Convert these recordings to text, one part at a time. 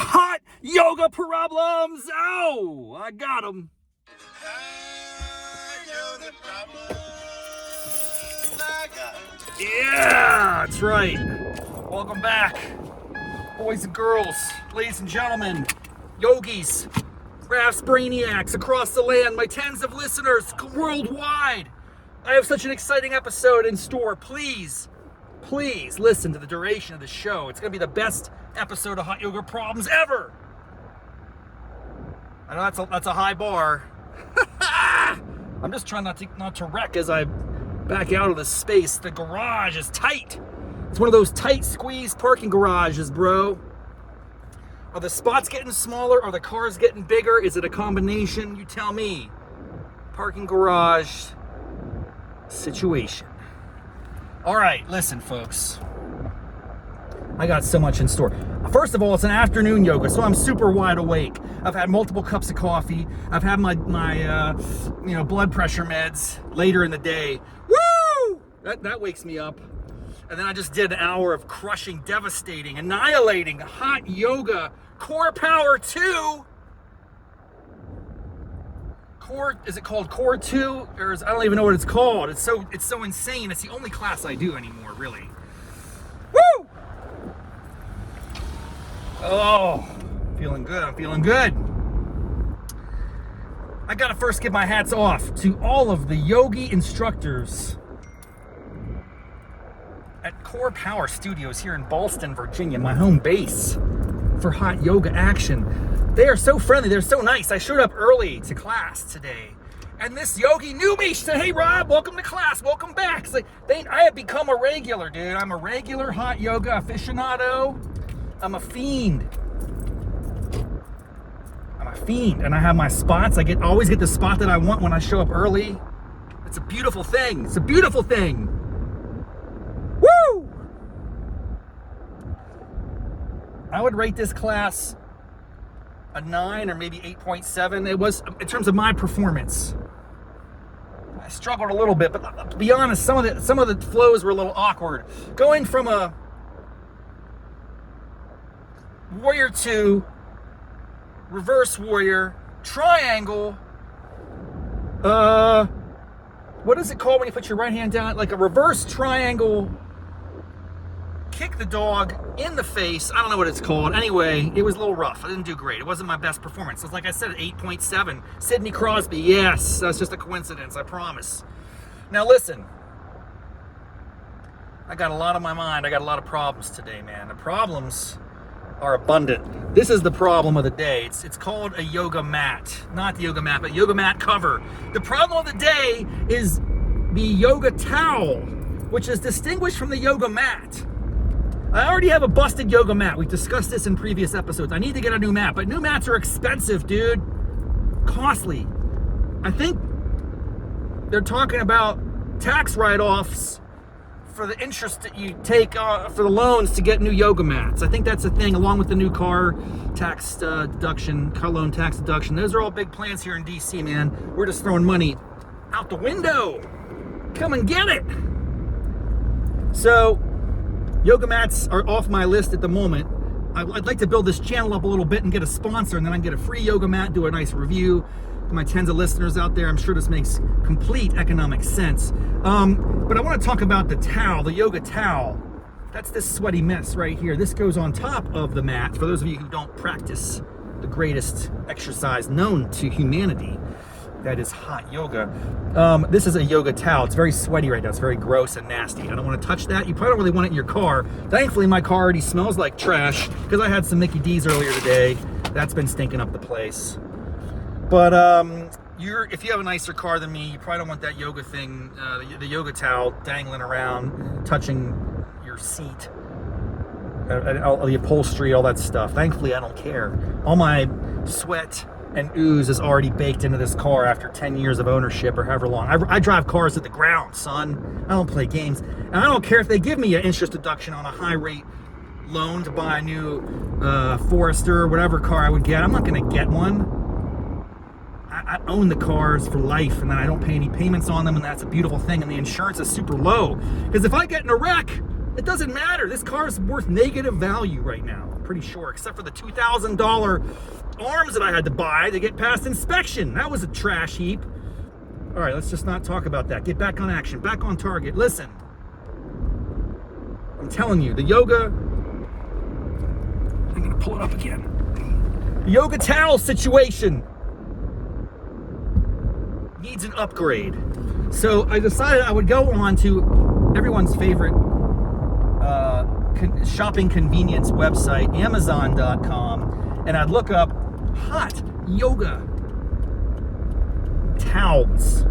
hot yoga problems. Oh, I got them. Yeah, that's right. Welcome back, boys and girls, ladies and gentlemen, yogis, Raff's brainiacs across the land, my tens of listeners worldwide. I have such an exciting episode in store. Please listen to the duration of the show. It's going to be the best episode of Hot Yoga Problems ever. I know that's a high bar. I'm just trying not to wreck as I back out of the space. The garage is tight. It's one of those tight squeeze parking garages, bro. Are the spots getting smaller? Are the cars getting bigger? Is it a combination? You tell me. Parking garage situation. All right, listen, folks. I got so much in store. First of all, it's an afternoon yoga, so I'm super wide awake. I've had multiple cups of coffee. I've had my blood pressure meds later in the day. Woo! That wakes me up. And then I just did an hour of crushing, devastating, annihilating hot yoga. CorePower 2. Is it called Core 2? Or I don't even know what it's called. It's so insane. It's the only class I do anymore, really. Woo! Oh, feeling good. I'm feeling good. I gotta first give my hats off to all of the yogi instructors at CorePower Studios here in Ballston, Virginia, my home base for hot yoga action. They are so friendly. They're so nice. I showed up early to class today, and this yogi knew me. She said, "Hey, Rob, welcome to class. Welcome back." It's like I have become a regular, dude. I'm a regular hot yoga aficionado. I'm a fiend, and I have my spots. I always get the spot that I want when I show up early. It's a beautiful thing. It's a beautiful thing. Woo! I would rate this class a 9 or maybe 8.7. It was, in terms of my performance. I struggled a little bit, but to be honest, some of the flows were a little awkward. Going from a warrior 2, reverse warrior, triangle, what is it called when you put your right hand down? Like a reverse triangle, kick the dog in the face. I don't know what it's called. Anyway, it was a little rough. I didn't do great. It wasn't my best performance. It was, like I said, 8.7. Sidney Crosby, yes, that's just a coincidence, I promise. Now listen, I got a lot on my mind. I got a lot of problems today, man. The problems are abundant. This is the problem of the day. It's called a yoga mat. Not the yoga mat, but yoga mat cover. The problem of the day is the yoga towel, which is distinguished from the yoga mat. I already have a busted yoga mat. We've discussed this in previous episodes. I need to get a new mat, but new mats are expensive, dude. Costly. I think they're talking about tax write-offs for the interest that you take for the loans to get new yoga mats. I think that's a thing, along with the new car tax deduction, car loan tax deduction. Those are all big plans here in DC, man. We're just throwing money out the window. Come and get it. So, yoga mats are off my list at the moment. I'd like to build this channel up a little bit and get a sponsor, and then I can get a free yoga mat, do a nice review. To my tens of listeners out there, I'm sure this makes complete economic sense. But I want to talk about the towel, the yoga towel. That's this sweaty mess right here. This goes on top of the mat. For those of you who don't practice the greatest exercise known to humanity, that is hot yoga. This is a yoga towel. It's very sweaty right now. It's very gross and nasty. I don't want to touch that. You probably don't really want it in your car. Thankfully, my car already smells like trash because I had some Mickey D's earlier today. That's been stinking up the place. But if you have a nicer car than me, you probably don't want that yoga thing, the yoga towel dangling around, touching your seat, the upholstery, all that stuff. Thankfully, I don't care. All my sweat and ooze is already baked into this car after 10 years of ownership or however long. I drive cars at the ground, son. I don't play games. And I don't care if they give me an interest deduction on a high rate loan to buy a new Forester or whatever car I would get. I'm not going to get one. I own the cars for life, and then I don't pay any payments on them, and that's a beautiful thing, and the insurance is super low. Because if I get in a wreck, it doesn't matter. This car is worth negative value right now. pretty sure, except for the $2,000 arms that I had to buy to get past inspection. That was a trash heap. All right, let's just not talk about that. Get back on action, back on target. Listen, I'm telling you, the yoga, I'm gonna pull it up again. The yoga towel situation needs an upgrade. So I decided I would go on to everyone's favorite shopping convenience website, Amazon.com, and I'd look up hot yoga towels.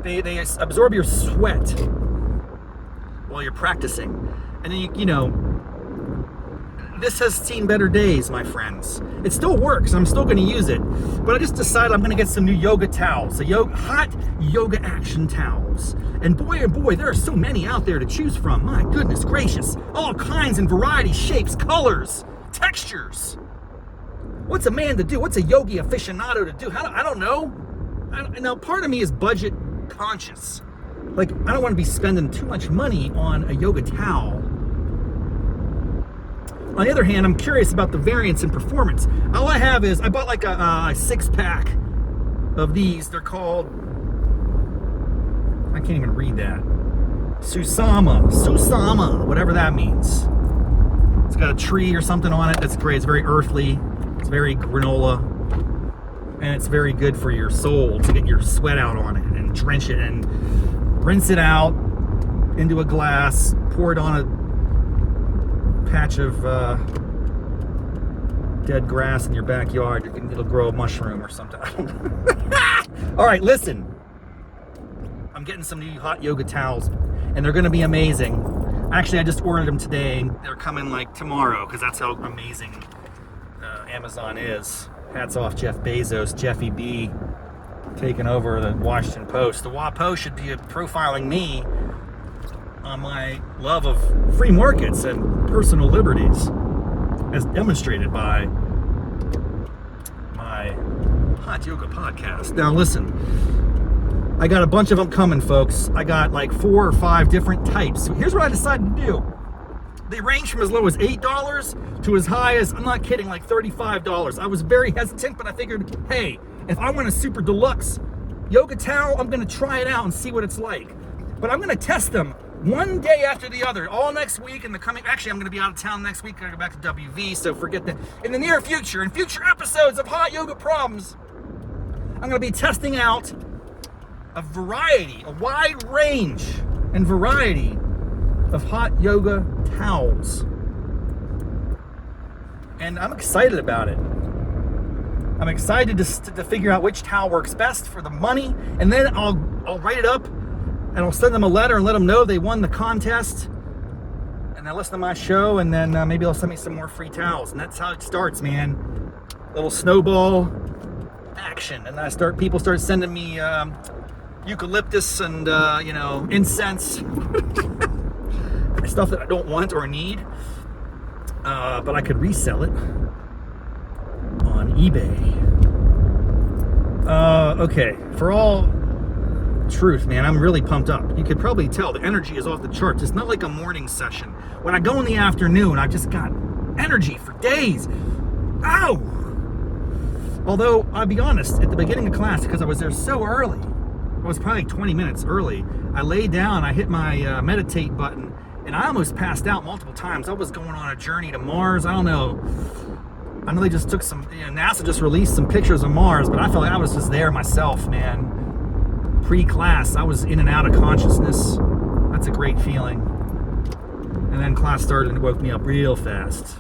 They absorb your sweat while you're practicing. And then you know, this has seen better days, my friends. It still works. I'm still going to use it. But I just decided I'm going to get some new yoga towels, hot yoga action towels. And boy, oh boy, there are so many out there to choose from. My goodness gracious. All kinds and varieties, shapes, colors, textures. What's a man to do? What's a yogi aficionado to do? I don't know. Now, part of me is budget conscious. Like, I don't want to be spending too much money on a yoga towel. On the other hand, I'm curious about the variance in performance. All I have is, I bought like a 6-pack of these. They're called, I can't even read that. Susama, whatever that means. It's got a tree or something on it. That's great. It's very earthly. It's very granola. And it's very good for your soul to get your sweat out on it and drench it and rinse it out into a glass, pour it on a patch of dead grass in your backyard. It'll grow a mushroom or something. All right, listen. I'm getting some new hot yoga towels, and they're going to be amazing. Actually, I just ordered them today. They're coming like tomorrow because that's how amazing Amazon is. Hats off Jeff Bezos, Jeffy B, taking over the Washington Post. The WAPO should be profiling me on my love of free markets and personal liberties, as demonstrated by my Hot Yoga podcast. Now listen, I got a bunch of them coming, folks. I got like 4 or 5 different types. So here's what I decided to do. They range from as low as $8 to as high as, I'm not kidding, like $35. I was very hesitant, but I figured, hey, if I want a super deluxe yoga towel, I'm gonna try it out and see what it's like. But I'm gonna test them one day after the other, all next week. Actually, I'm gonna be out of town next week. I go back to WV, so forget that. In the near future, in future episodes of Hot Yoga Problems, I'm gonna be testing out a wide range and variety of hot yoga towels. And I'm excited about it. I'm excited to figure out which towel works best for the money, and then I'll write it up and I'll send them a letter and let them know they won the contest, and they'll listen to my show, and then maybe they'll send me some more free towels. And that's how it starts, man. Little snowball action. And people start sending me eucalyptus and incense. Stuff that I don't want or need, but I could resell it on eBay. Okay, for all truth, man, I'm really pumped up. You could probably tell the energy is off the charts. It's not like a morning session. When I go in the afternoon, I've just got energy for days. Ow! Although, I'll be honest, at the beginning of class, because I was there so early, I was probably 20 minutes early, I laid down, I hit my meditate button, and I almost passed out multiple times. I was going on a journey to Mars. I don't know. I know they just took some, NASA just released some pictures of Mars, but I felt like I was just there myself, man. Pre-class, I was in and out of consciousness. That's a great feeling. And then class started and it woke me up real fast.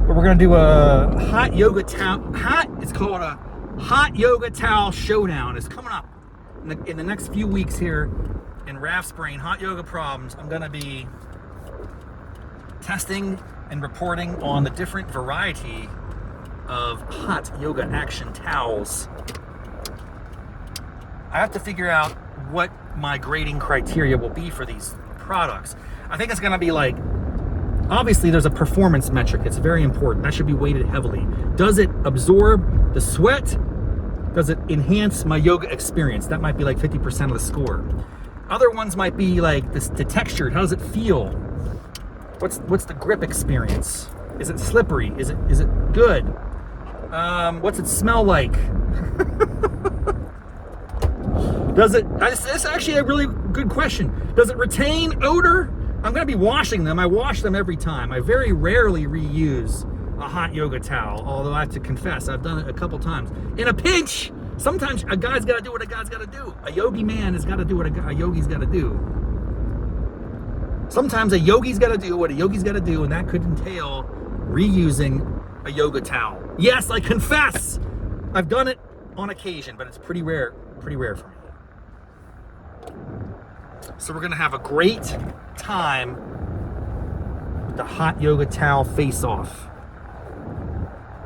But we're gonna do a hot yoga towel. It's called a Hot Yoga Towel Showdown. It's coming up in the next few weeks here in Raff's Brain, Hot Yoga Problems. I'm gonna be testing and reporting on the different variety of hot yoga action towels. I have to figure out what my grading criteria will be for these products. I think it's gonna be like, obviously there's a performance metric. It's very important. That should be weighted heavily. Does it absorb the sweat? Does it enhance my yoga experience? That might be like 50% of the score. Other ones might be like the texture. How does it feel? What's the grip experience? Is it slippery? Is it good? What's it smell like? That's actually a really good question. Does it retain odor? I'm going to be washing them. I wash them every time. I very rarely reuse a hot yoga towel, although I have to confess, I've done it a couple times. In a pinch, sometimes a guy's got to do what a guy's got to do. A yogi man has got to do what a yogi's got to do. Sometimes a yogi's got to do what a yogi's got to do, and that could entail reusing a yoga towel. Yes, I confess, I've done it on occasion, but it's pretty rare for me. So we're gonna have a great time with the hot yoga towel face-off.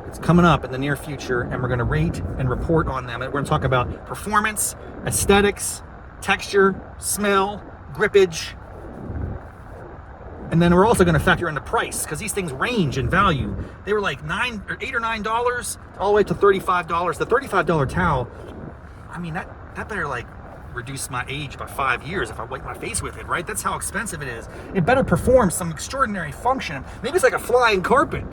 It's coming up in the near future, and we're gonna rate and report on them. And we're gonna talk about performance, aesthetics, texture, smell, grippage. And then we're also gonna factor in the price, because these things range in value. They were like $8 or $9 all the way to $35. The $35 towel, I mean, that better like reduce my age by 5 years if I wipe my face with it, right? That's how expensive it is. It better perform some extraordinary function. Maybe it's like a flying carpet.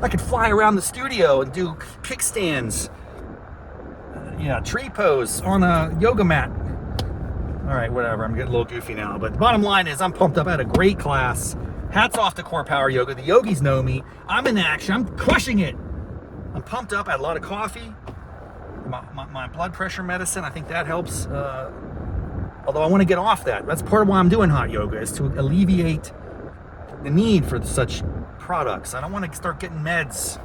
I could fly around the studio and do kickstands, tree pose on a yoga mat. All right, whatever. I'm getting a little goofy now, but the bottom line is I'm pumped up. I had a great class. Hats off to CorePower Yoga. The yogis know me. I'm in action. I'm crushing it. I'm pumped up. I had a lot of coffee. My blood pressure medicine, I think that helps. Although I want to get off that. That's part of why I'm doing hot yoga, is to alleviate the need for such products. I don't want to start getting meds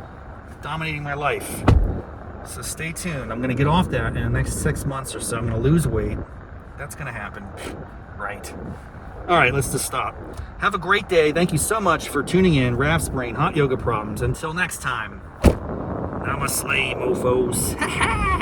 dominating my life. So stay tuned. I'm going to get off that in the next 6 months or so. I'm going to lose weight. That's going to happen. Right. All right, let's just stop. Have a great day. Thank you so much for tuning in. Raff's Brain, Hot Yoga Problems. Until next time. Namaste, mofos.